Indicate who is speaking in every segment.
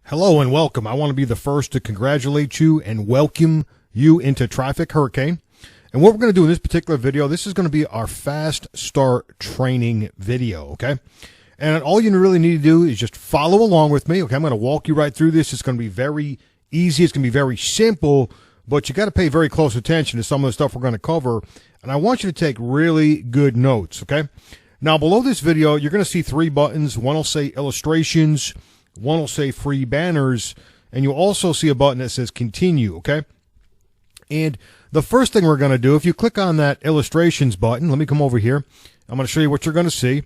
Speaker 1: Hello and welcome. I want to be the first to congratulate you and welcome you into Traffic Hurricane. And what we're going to do in this particular video, this is going to be our fast start training video, okay? And all you really need to do is just follow along with me, okay? I'm going to walk you right through this. It's going to be very easy. It's going to be very simple, but you got to pay very close attention to some of the stuff we're going to cover. And I want you to take really good notes, okay? Now, below this video, you're going to see three buttons. One will say illustrations. One will say free banners, and you'll also see a button that says continue, okay? And the first thing we're going to do, if you click on that illustrations button, let me come over here. I'm going to show you what you're going to see.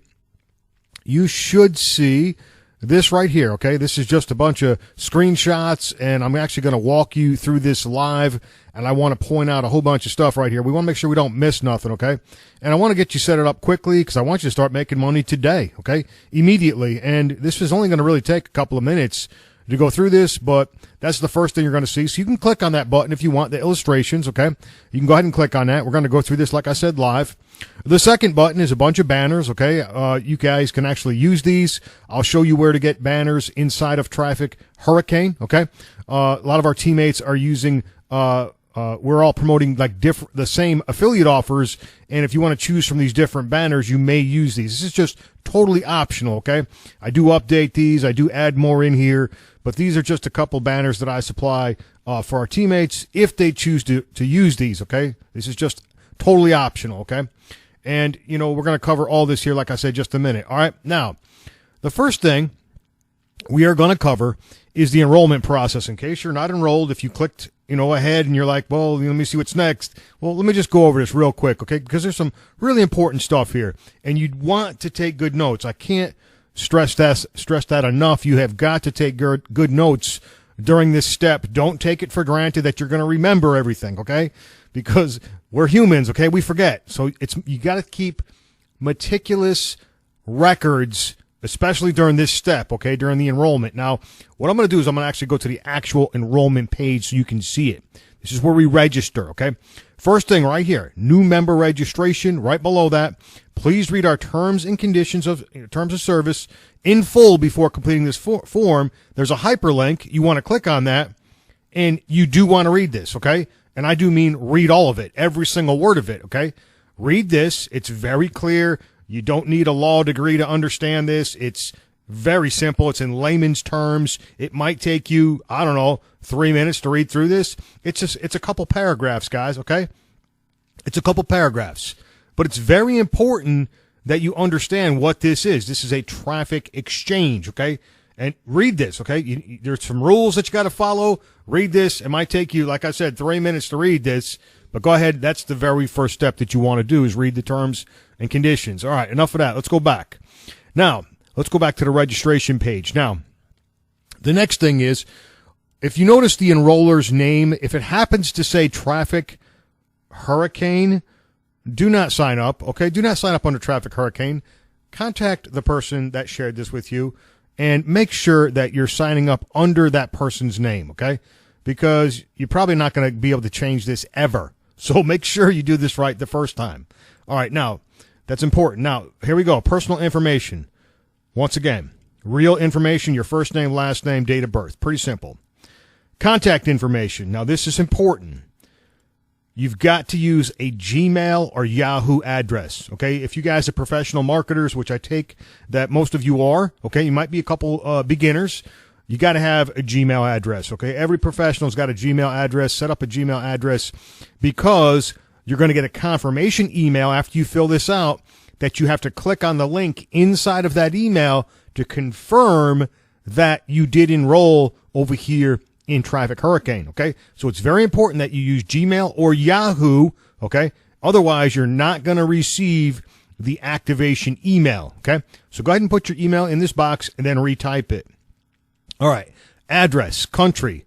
Speaker 1: You should see this right here, okay? This is just a bunch of screenshots, and I'm actually going to walk you through this live, and I want to point out a whole bunch of stuff right here. We want to make sure we don't miss nothing, okay? And I want to get you set it up quickly because I want you to start making money today, okay? Immediately. And this is only going to really take a couple of minutes to go through this, but that's the first thing you're going to see. So you can click on that button if you want the illustrations, okay? You can go ahead and click on that. We're going to go through this, like I said, live. The second button is a bunch of banners, okay? You guys can actually use these. I'll show you where to get banners inside of Traffic Hurricane, okay? A lot of our teammates are using, we're all promoting like the same affiliate offers, and if you want to choose from these different banners, you may use these. This is just totally optional, okay? I do update these. I do add more in here, but these are just a couple banners that I supply for our teammates if they choose to use these, okay? This is just totally optional, okay? And, you know, we're going to cover all this here, like I said, just a minute. All right, now, the first thing we are going to cover is the enrollment process. In case you're not enrolled, if you clicked, you know, ahead and you're like, well, let me see what's next. Well, let me just go over this real quick, okay? Because there's some really important stuff here, and you'd want to take good notes. I can't stress that enough. You have got to take good notes during this step. Don't take it for granted that you're going to remember everything, okay? Because we're humans, okay? We forget. So you got to keep meticulous records, especially during this step, okay, during the enrollment. Now, what I'm going to do is I'm going to actually go to the actual enrollment page so you can see it. This is where we register, okay? First thing right here, new member registration. Right below that, please read our terms and conditions of terms of service in full before completing this form. There's a hyperlink. You want to click on that, and you do want to read this, okay? And I do mean read all of it, every single word of it, okay? Read this. It's very clear. You don't need a law degree to understand this. It's very simple. It's in layman's terms. It might take you, I don't know, 3 minutes to read through this. It's a couple paragraphs, guys, okay? It's a couple paragraphs. But it's very important that you understand what this is. This is a traffic exchange, okay? And read this, okay? There's some rules that you got to follow. Read this. It might take you, like I said, 3 minutes to read this. But go ahead. That's the very first step that you want to do is read the terms and conditions. All right, enough of that. Let's go back. Now, let's go back to the registration page. Now, the next thing is, if you notice the enroller's name, if it happens to say Traffic Hurricane, do not sign up, okay? Do not sign up under Traffic Hurricane. Contact the person that shared this with you and make sure that you're signing up under that person's name, okay? Because you're probably not going to be able to change this ever. So make sure you do this right the first time. All right, now, that's important. Now, here we go. Personal information. Once again, real information, your first name, last name, date of birth. Pretty simple. Contact information. Now, this is important. You've got to use a Gmail or Yahoo address, okay? If you guys are professional marketers, which I take that most of you are, okay? You might be a couple beginners. You got to have a Gmail address, okay? Every professional's got a Gmail address. Set up a Gmail address because you're going to get a confirmation email after you fill this out that you have to click on the link inside of that email to confirm that you did enroll over here in Traffic Hurricane, okay? So it's very important that you use Gmail or Yahoo, okay? Otherwise, you're not going to receive the activation email, okay? So go ahead and put your email in this box and then retype it. All right, address, country,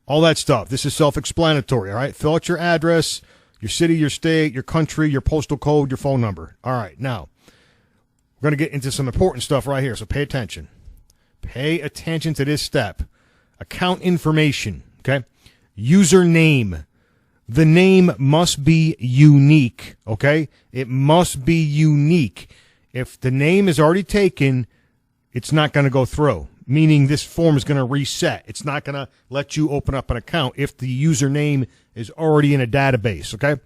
Speaker 1: all that stuff. This is self-explanatory, all right? Fill out your address, your city, your state, your country, your postal code, your phone number. All right, now, we're going to get into some important stuff right here, so pay attention. Pay attention to this step. Account information, okay? Username. The name must be unique, okay? It must be unique. If the name is already taken, it's not going to go through. meaning this form is going to reset. It's not going to let you open up an account if the username is already in a database, okay?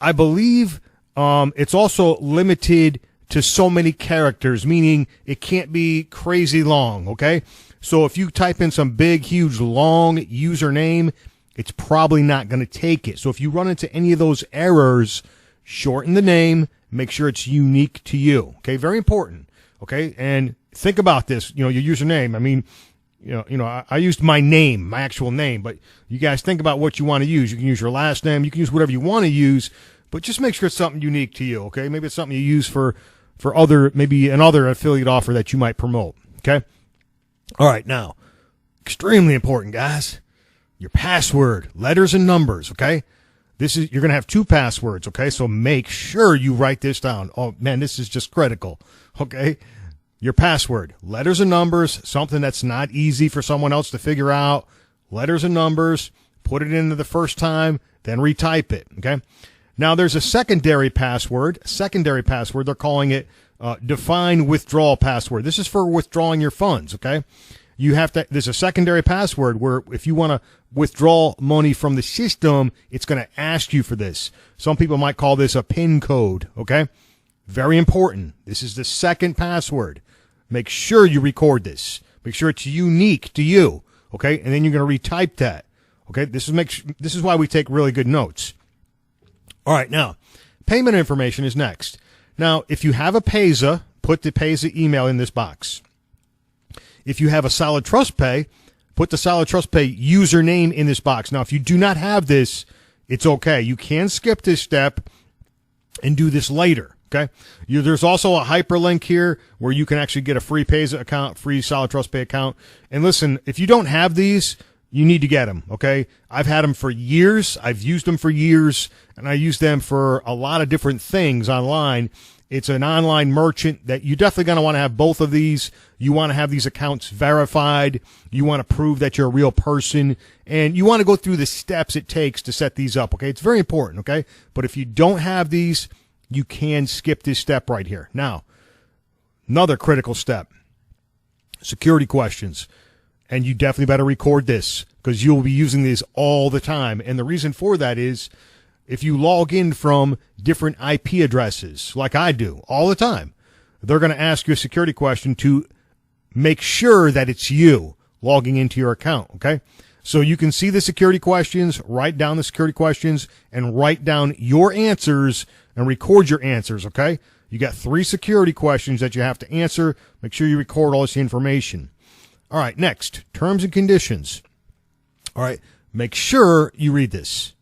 Speaker 1: I believe it's also limited to so many characters, meaning it can't be crazy long, okay? So if you type in some big, huge, long username, it's probably not going to take it. So if you run into any of those errors, shorten the name, make sure it's unique to you, okay? Very important, okay? And think about this, your username. I mean, I used my name, my actual name, but you guys think about what you want to use. You can use your last name. You can use whatever you want to use, but just make sure it's something unique to you, okay? Maybe it's something you use for maybe another affiliate offer that you might promote, okay? All right, now, extremely important, guys. Your password, letters and numbers, okay? You're going to have 2 passwords, okay? So make sure you write this down. Oh, man, this is just critical, okay? Your password, letters and numbers, something that's not easy for someone else to figure out. Letters and numbers, put it in the first time, then retype it, okay? Now, there's a secondary password. They're calling it define withdrawal password. This is for withdrawing your funds, okay? There's a secondary password where if you want to withdraw money from the system, it's going to ask you for this. Some people might call this a PIN code, okay? Very important. This is the second password. Make sure you record this. Make sure it's unique to you, okay? And then you're going to retype that, okay? This is why we take really good notes. All right, now, payment information is next. Now, if you have a Payza, put the Payza email in this box. If you have a Solid Trust Pay, put the Solid Trust Pay username in this box. Now, if you do not have this, it's okay. You can skip this step and do this later, okay? There's also a hyperlink here where you can actually get a free Payza account, free Solid Trust Pay account. And listen, if you don't have these, you need to get them, okay? I've had them for years. I've used them for years, and I use them for a lot of different things online. It's an online merchant that you're definitely going to want to have both of these. You want to have these accounts verified. You want to prove that you're a real person, and you want to go through the steps it takes to set these up, okay? It's very important, okay? But if you don't have these, you can skip this step right here. Now, another critical step, security questions. And you definitely better record this because you'll be using these all the time. And the reason for that is if you log in from different IP addresses, like I do all the time, they're going to ask you a security question to make sure that it's you logging into your account, okay? So you can see the security questions, write down the security questions, and write down your answers and record your answers, okay? You got 3 security questions that you have to answer. Make sure you record all this information. All right, next, terms and conditions. All right, make sure you read this.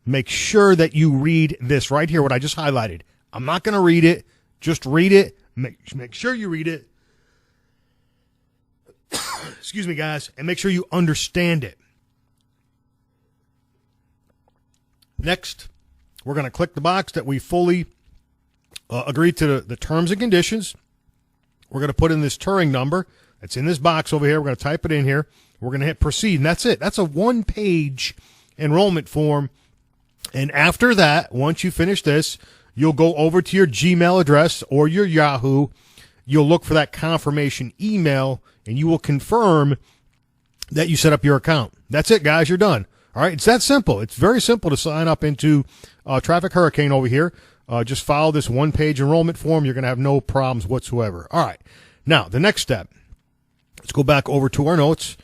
Speaker 1: Make sure that you read this right here, what I just highlighted. I'm not going to read it. Just read it. Make sure you read it. Excuse me, guys. And make sure you understand it. Next, we're going to click the box that we fully agree to the terms and conditions. We're going to put in this Turing number. It's in this box over here. We're going to type it in here. We're going to hit proceed, and that's it. That's a 1-page enrollment form. And after that, once you finish this, you'll go over to your Gmail address or your Yahoo. You'll look for that confirmation email, and you will confirm that you set up your account. That's it, guys. You're done. All right. It's that simple. It's very simple to sign up into Traffic Hurricane over here. Just follow this 1-page enrollment form. You're going to have no problems whatsoever. All right. Now, the next step. Let's go back over to our notes.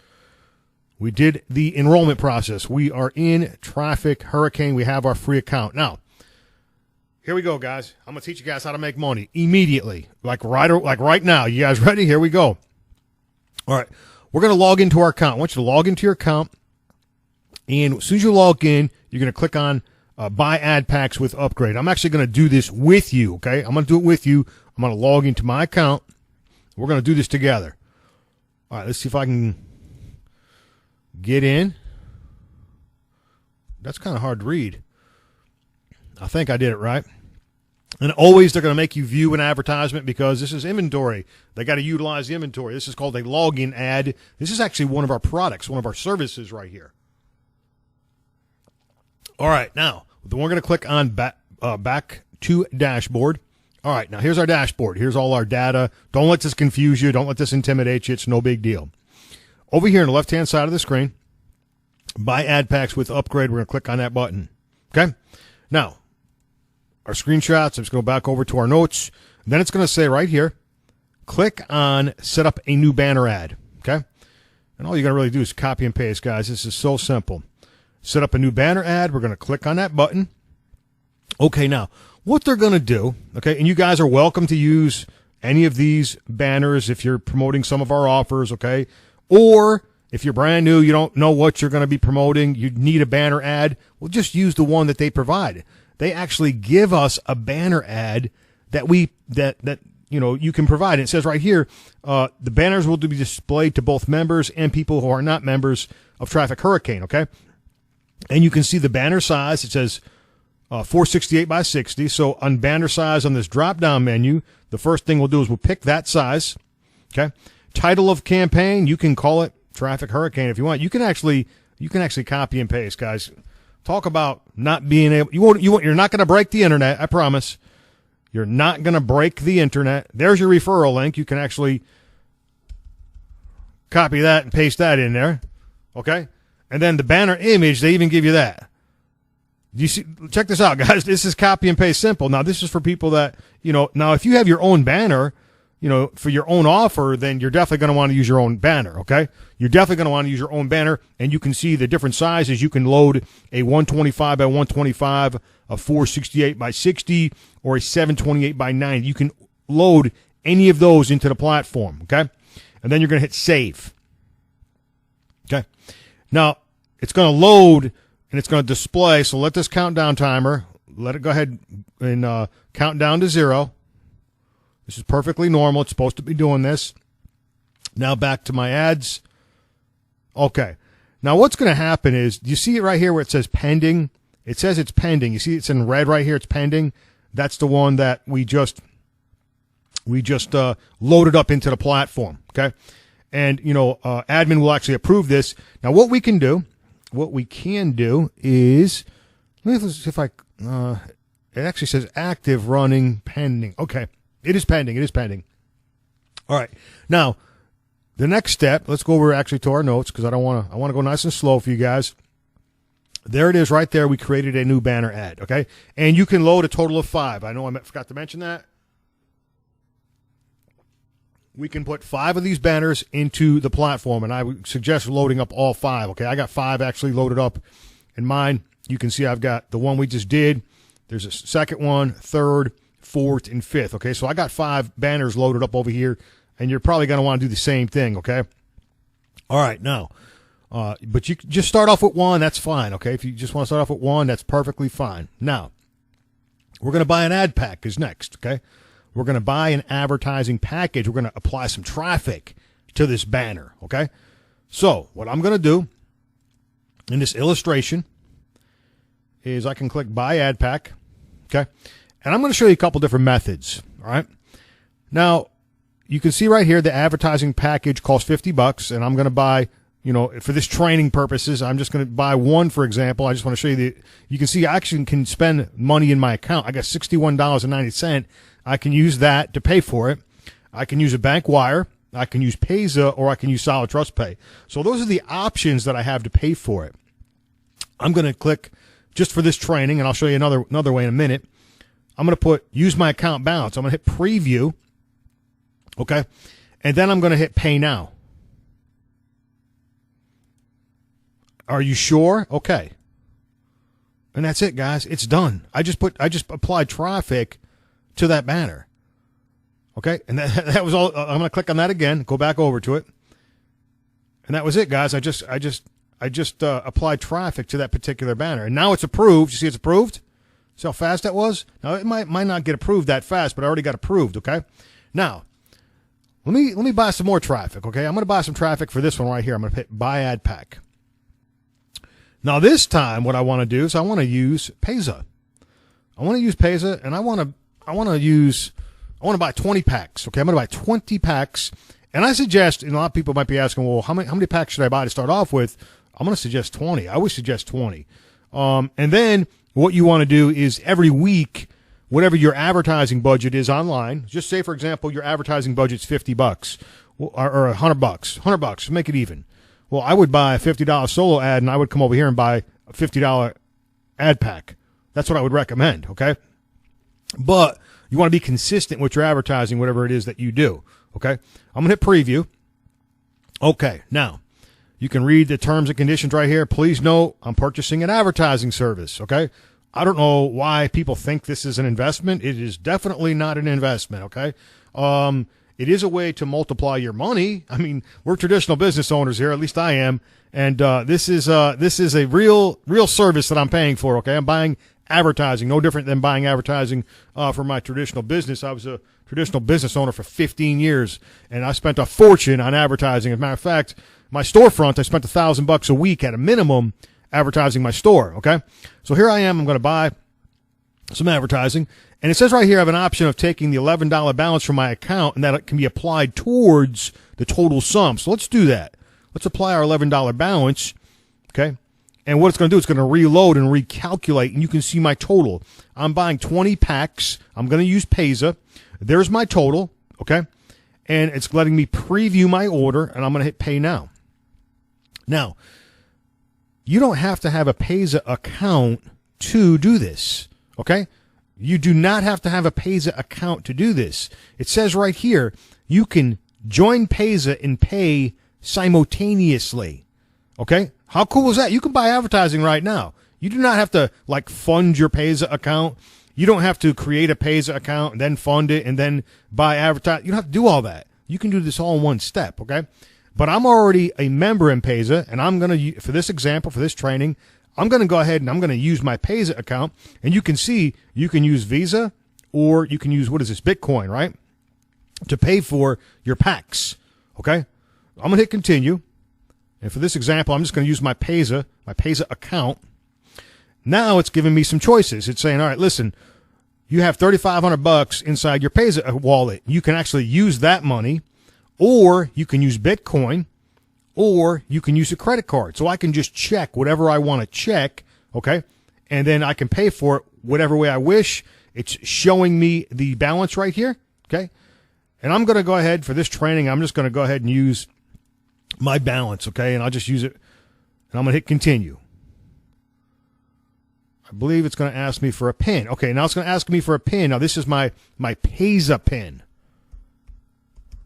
Speaker 1: We did the enrollment process. We are in Traffic Hurricane. We have our free account. Now, here we go, guys. I'm going to teach you guys how to make money immediately, like right now. You guys ready? Here we go. All right. We're going to log into our account. I want you to log into your account, and as soon as you log in, you're going to click on Buy Ad Packs with Upgrade. I'm actually going to do this with you, okay? I'm going to do it with you. I'm going to log into my account. We're going to do this together. All right, let's see if I can get in. That's kind of hard to read. I think I did it right. And always they're going to make you view an advertisement because this is inventory. They got to utilize the inventory. This is called a login ad. This is actually one of our products, one of our services right here. All right, now we're going to click on back to dashboard. All right, now here's our dashboard. Here's all our data. Don't let this confuse you. Don't let this intimidate you. It's no big deal. Over here on the left-hand side of the screen, buy ad packs with upgrade. We're going to click on that button. Okay? Now, our screenshots, I'm just going to go back over to our notes. Then it's going to say right here, click on set up a new banner ad. Okay? And all you got to really do is copy and paste, guys. This is so simple. Set up a new banner ad. We're going to click on that button. Okay, now, what they're going to do, okay, and you guys are welcome to use any of these banners if you're promoting some of our offers, okay? Or if you're brand new, you don't know what you're going to be promoting, you need a banner ad, well, just use the one that they provide. They actually give us a banner ad that you can provide. And it says right here, the banners will be displayed to both members and people who are not members of Traffic Hurricane, okay? And you can see the banner size. It says 468 by 60. So on banner size on this drop-down menu, the first thing we'll do is we'll pick that size, okay? Title of campaign, you can call it Traffic Hurricane if you want. You can actually copy and paste, guys. Talk about not being able. You're not going to break the internet. I promise. You're not going to break the internet. There's your referral link. You can actually copy that and paste that in there, okay? And then the banner image, they even give you that. You see? Check this out, guys. This is copy and paste simple. Now, this is for people that Now, if you have your own banner, for your own offer, then you're definitely going to want to use your own banner, okay? You're definitely going to want to use your own banner, and you can see the different sizes. You can load a 125 by 125, a 468 by 60, or a 728 by 90. You can load any of those into the platform, okay? And then you're going to hit save, okay? Now, it's going to load, and it's going to display, so let this countdown timer, let it go ahead and count down to 0. This is perfectly normal. It's supposed to be doing this. Now back to my ads. Okay. Now what's going to happen is, you see it right here where it says pending? It says it's pending. You see it's in red right here. It's pending. That's the one that we just loaded up into the platform. Okay. And, admin will actually approve this. Now what we can do is, let me see if it actually says active, running, pending. Okay. It is pending. It is pending. All right. Now, the next step, let's go over actually to our notes because I want to go nice and slow for you guys. There it is right there. We created a new banner ad, okay? And you can load a total of 5. I know I forgot to mention that. We can put 5 of these banners into the platform, and I would suggest loading up all 5, okay? I got 5 actually loaded up in mine. You can see I've got the one we just did. There's a second one, third, fourth, and fifth, okay? So I got 5 banners loaded up over here, and you're probably going to want to do the same thing, okay? All right, now, but you just start off with 1, that's fine, okay? If you just want to start off with 1, that's perfectly fine. Now, we're going to buy an ad pack is next, okay? We're going to buy an advertising package. We're going to apply some traffic to this banner, okay? So what I'm going to do in this illustration is I can click buy ad pack, okay? And I'm going to show you a couple different methods, all right? Now, you can see right here the advertising package costs $50, and I'm going to buy, for this training purposes, I'm just going to buy 1, for example. I just want to show you you can see I actually can spend money in my account. I got $61.90. I can use that to pay for it. I can use a bank wire. I can use Payza, or I can use Solid Trust Pay. So those are the options that I have to pay for it. I'm going to click just for this training, and I'll show you another way in a minute. I'm going to put use my account balance. I'm going to hit preview, okay? And then I'm going to hit pay now. Are you sure? Okay. And that's it, guys. It's done. I just applied traffic to that banner. Okay? And that was all. I'm going to click on that again, go back over to it. And that was it, guys. I just applied traffic to that particular banner. And now it's approved. You see it's approved? See how fast that was? Now, it might not get approved that fast, but I already got approved, okay? Now, let me buy some more traffic, okay? I'm going to buy some traffic for this one right here. I'm going to hit buy ad pack. Now, this time, what I want to do is I want to use Payza. I want to use Payza, and I want to buy 20 packs, okay? I'm going to buy 20 packs, and I suggest, and a lot of people might be asking, well, how many packs should I buy to start off with? I'm going to suggest 20. I always suggest 20. And then what you want to do is every week whatever your advertising budget is online. Just say, for example, your advertising budget's $50 or $100, $100, make it even. Well, I would buy a $50 solo ad, and I would come over here and buy a $50 ad pack. That's what I would recommend, okay? But you want to be consistent with your advertising, whatever it is that you do, okay? I'm going to hit preview. Okay, now, you can read the terms and conditions right here. Please note, I'm purchasing an advertising service, okay? I don't know why people think this is an investment. It is definitely not an investment, okay? It is a way to multiply your money. I mean, we're traditional business owners here, at least I am, and this is a real service that I'm paying for, okay? I'm buying advertising, no different than buying advertising for my traditional business. I was a traditional business owner for 15 years, and I spent a fortune on advertising. As a matter of fact, my storefront, I spent $1,000 a week at a minimum advertising my store, okay? So here I am. I'm going to buy some advertising, and it says right here I have an option of taking the $11 balance from my account, and that it can be applied towards the total sum. So let's do that. Let's apply our $11 balance, okay? And what it's going to do, it's going to reload and recalculate, and you can see my total. I'm buying 20 packs. I'm going to use Payza. There's my total, okay? And it's letting me preview my order, and I'm going to hit Pay Now. Now, you don't have to have a Payza account to do this, okay? You do not have to have a Payza account to do this. It says right here, you can join Payza and pay simultaneously, okay? How cool is that? You can buy advertising right now. You do not have to, like, fund your Payza account. You don't have to create a Payza account and then fund it and then buy advertising. You don't have to do all that. You can do this all in one step, okay? But I'm already a member in Payza, and I'm going to, for this example, for this training, I'm going to go ahead and I'm going to use my Payza account. And you can see you can use Visa or you can use, what is this, Bitcoin, right, to pay for your packs, okay? I'm going to hit continue. And for this example, I'm just going to use my Payza account. Now it's giving me some choices. It's saying, all right, listen, you have $3,500 inside your Payza wallet. You can actually use that money, or you can use Bitcoin, or you can use a credit card. So I can just check whatever I want to check, okay? And then I can pay for it whatever way I wish. It's showing me the balance right here, okay? And I'm going to go ahead for this training. I'm just going to go ahead and use my balance, okay? And I'll just use it, and I'm going to hit continue. I believe it's going to ask me for a PIN. Okay, now it's going to ask me for a PIN. Now this is my Payza PIN.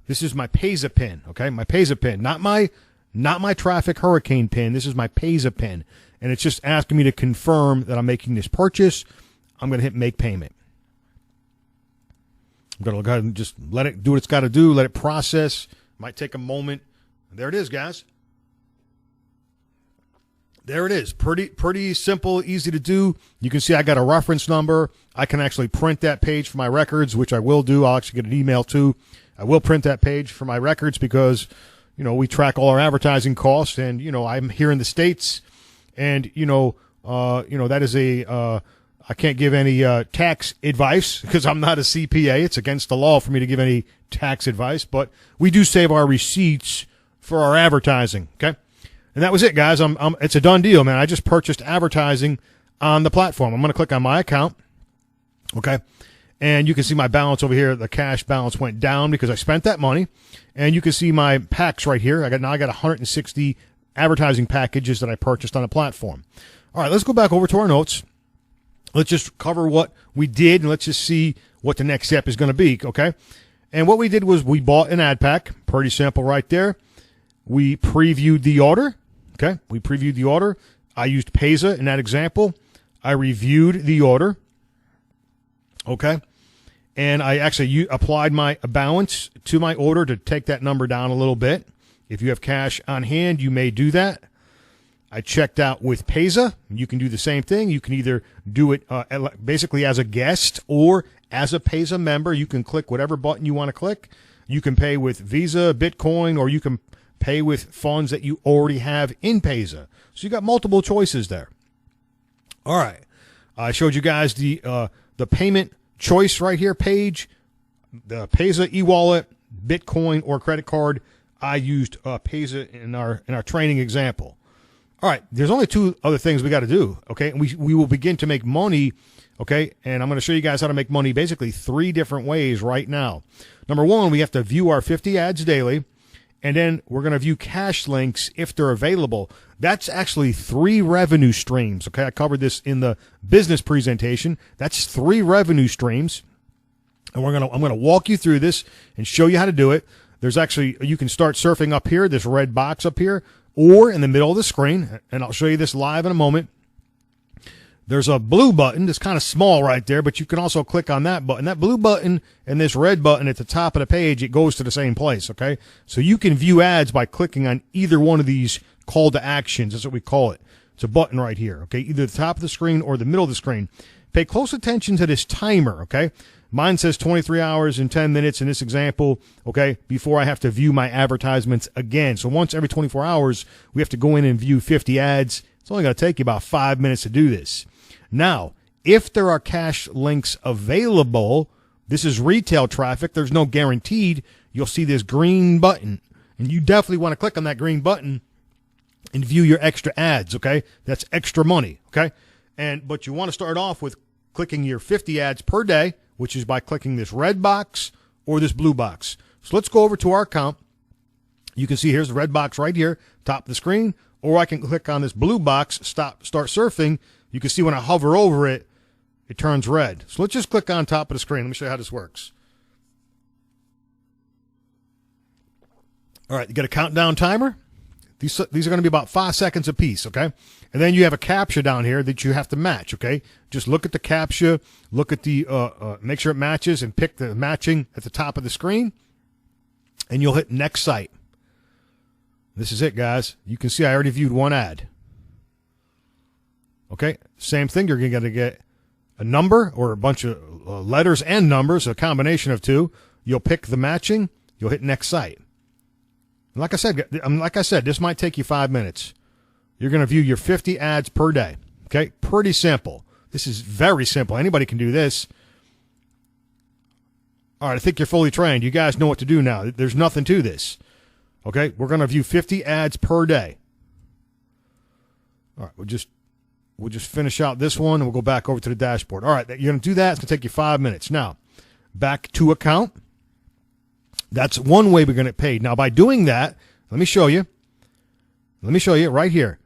Speaker 1: This is my Payza PIN, okay? My Payza PIN, not my Traffic Hurricane PIN. This is my Payza PIN, and it's just asking me to confirm that I'm making this purchase. I'm going to hit make payment. I'm going to go ahead and just let it do what it's got to do, let it process. Might take a moment. There it is, guys. There it is. Pretty simple, easy to do. You can see I got a reference number. I can actually print that page for my records, which I will do. I'll actually get an email too. I will print that page for my records because, you know, we track all our advertising costs, and, you know, I'm here in the States, and, that is I can't give any tax advice because I'm not a CPA. It's against the law for me to give any tax advice, but we do save our receipts for our advertising, okay? And that was it, guys. It's a done deal, man. I just purchased advertising on the platform. I'm going to click on my account, okay? And you can see my balance over here. The cash balance went down because I spent that money. And you can see my packs right here. I got 160 advertising packages that I purchased on the platform. All right, let's go back over to our notes. Let's just cover what we did, and let's just see what the next step is going to be, okay? And what we did was we bought an ad pack. Pretty simple right there. We previewed the order. Okay, we previewed the order. I used Payza in that example. I reviewed the order. Okay, and I actually applied my balance to my order to take that number down a little bit. If you have cash on hand, you may do that. I checked out with Payza. You can do the same thing. You can either do it basically as a guest or as a Payza member. You can click whatever button you want to click. You can pay with Visa, Bitcoin, or you can pay with funds that you already have in Payza. So you got multiple choices there. All right. I showed you guys the payment choice right here page, the Payza e-wallet, Bitcoin, or credit card. I used Payza in our training example. All right, there's only two other things we got to do, okay? And we will begin to make money, okay? And I'm going to show you guys how to make money basically 3 different ways right now. Number 1, we have to view our 50 ads daily, and then we're going to view cash links if they're available. That's actually 3 revenue streams, okay? I covered this in the business presentation. That's 3 revenue streams, and I'm going to walk you through this and show you how to do it. There's actually, you can start surfing up here, this red box up here, or in the middle of the screen, and I'll show you this live in a moment. There's a blue button that's kind of small right there, but you can also click on that button. That blue button and this red button at the top of the page, it goes to the same place, okay? So you can view ads by clicking on either one of these call to actions. That's what we call it. It's a button right here, okay? Either the top of the screen or the middle of the screen. Pay close attention to this timer, okay? Mine says 23 hours and 10 minutes in this example, okay, before I have to view my advertisements again. So once every 24 hours, we have to go in and view 50 ads. It's only going to take you about 5 minutes to do this. Now, if there are cash links available, this is retail traffic. There's no guaranteed. You'll see this green button, and you definitely want to click on that green button and view your extra ads, okay? That's extra money, okay? But you want to start off with clicking your 50 ads per day, which is by clicking this red box or this blue box. So let's go over to our account. You can see here's the red box right here, top of the screen, or I can click on this blue box, start surfing. You can see when I hover over it, it turns red. So let's just click on top of the screen. Let me show you how this works. All right, you got a countdown timer. These are going to be about 5 seconds apiece, okay? And then you have a CAPTCHA down here that you have to match, okay? Just look at the CAPTCHA, look at the, make sure it matches and pick the matching at the top of the screen, and you'll hit next site. This is it, guys. You can see I already viewed 1 ad. Okay, same thing. You're going to get a number or a bunch of letters and numbers, a combination of 2. You'll pick the matching. You'll hit next site. And like I said, this might take you 5 minutes. You're going to view your 50 ads per day. Okay, pretty simple. This is very simple. Anybody can do this. All right, I think you're fully trained. You guys know what to do now. There's nothing to this. Okay, we're going to view 50 ads per day. All right, we'll just finish out this one, and we'll go back over to the dashboard. All right, you're going to do that. It's going to take you 5 minutes. Now, back to account. That's one way we're going to get paid. Now, by doing that, let me show you. Let me show you right here.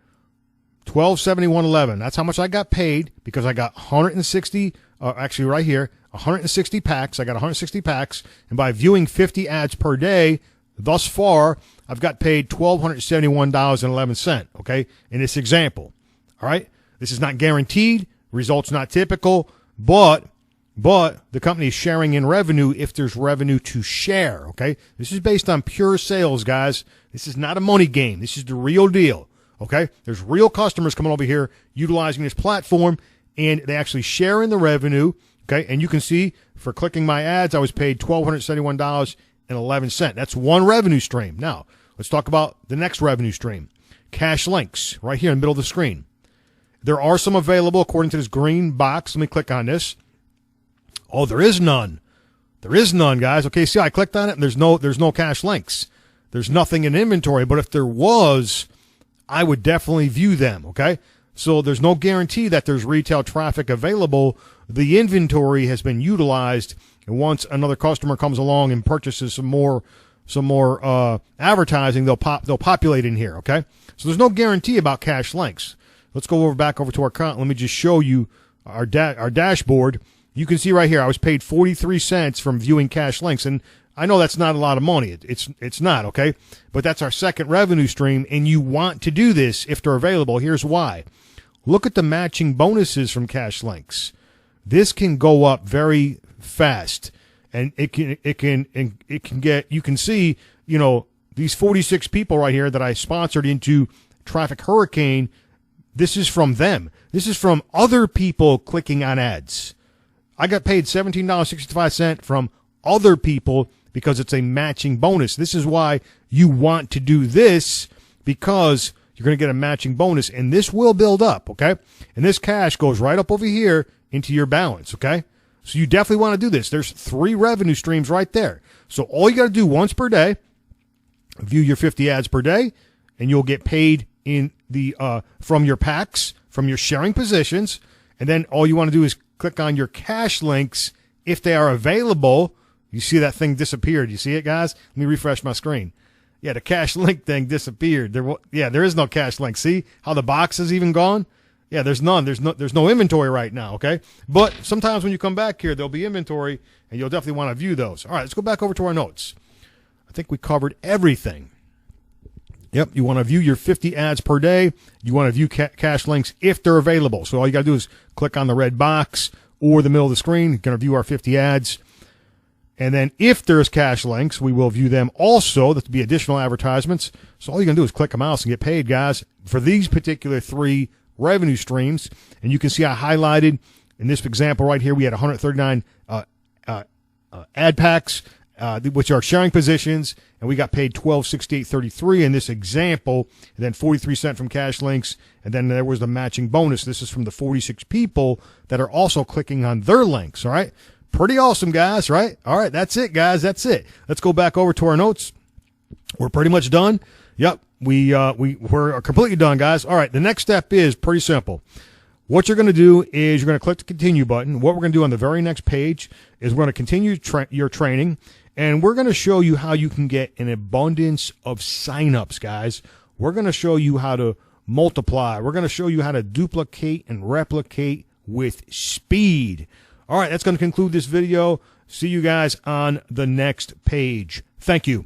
Speaker 1: $12.71.11. That's how much I got paid because I got 160, actually right here, 160 packs. I got 160 packs. And by viewing 50 ads per day, thus far, I've got paid $1,271.11, okay, in this example. All right? This is not guaranteed. Results not typical, but the company is sharing in revenue if there's revenue to share, okay? This is based on pure sales, guys. This is not a money game. This is the real deal, okay? There's real customers coming over here utilizing this platform, and they actually share in the revenue, okay? And you can see for clicking my ads, I was paid $1,271.11. That's one revenue stream. Now, let's talk about the next revenue stream. Cash links, right here in the middle of the screen. There are some available according to this green box. Let me click on this. Oh, there is none. There is none, guys. Okay, see, I clicked on it, and there's no cash links. There's nothing in inventory, but if there was, I would definitely view them, okay? So there's no guarantee that there's retail traffic available. The inventory has been utilized, and once another customer comes along and purchases some more advertising, they'll populate in here, okay? So there's no guarantee about cash links. Let's go back over to our account. Let me just show you our dashboard. You can see right here, I was paid 43 cents from viewing cash links, and I know that's not a lot of money. It's not, okay? But that's our second revenue stream, and you want to do this if they're available. Here's why. Look at the matching bonuses from cash links. This can go up very fast, and it can get, you can see, you know, these 46 people right here that I sponsored into Traffic Hurricane. This is from them. This is from other people clicking on ads. I got paid $17.65 from other people because it's a matching bonus. This is why you want to do this, because you're going to get a matching bonus, and this will build up, okay? And this cash goes right up over here into your balance, okay? So you definitely want to do this. There's 3 revenue streams right there. So all you got to do once per day, view your 50 ads per day, and you'll get paid in from your packs, from your sharing positions, and then all you want to do is click on your cache links if they are available. You see that thing disappeared. You see it, guys? Let me refresh my screen. Yeah, the cache link thing disappeared. There is no cache link. See how the box is even gone? Yeah, there's none. There's no inventory right now, okay? But sometimes when you come back here, there'll be inventory, and you'll definitely want to view those. All right, let's go back over to our notes. I think we covered everything. Yep, you want to view your 50 ads per day. You want to view cache links if they're available. So all you got to do is click on the red box or the middle of the screen. You're going to view our 50 ads. And then if there's cache links, we will view them also. That'll be additional advertisements. So all you're going to do is click a mouse and get paid, guys, for these particular 3 revenue streams. And you can see I highlighted in this example right here, we had 139 ad packs, which are sharing positions, and we got paid $12.68.33 in this example, and then 43 cents from cache links, and then there was the matching bonus. This is from the 46 people that are also clicking on their links. All right. Pretty awesome, guys, right? All right, that's it, guys. That's it. Let's go back over to our notes. We're pretty much done. Yep, we're completely done, guys. All right, the next step is pretty simple. What you're going to do is you're going to click the continue button. What we're going to do on the very next page is we're going to continue your training, and we're going to show you how you can get an abundance of signups, guys. We're going to show you how to multiply. We're going to show you how to duplicate and replicate with speed. All right, that's going to conclude this video. See you guys on the next page. Thank you.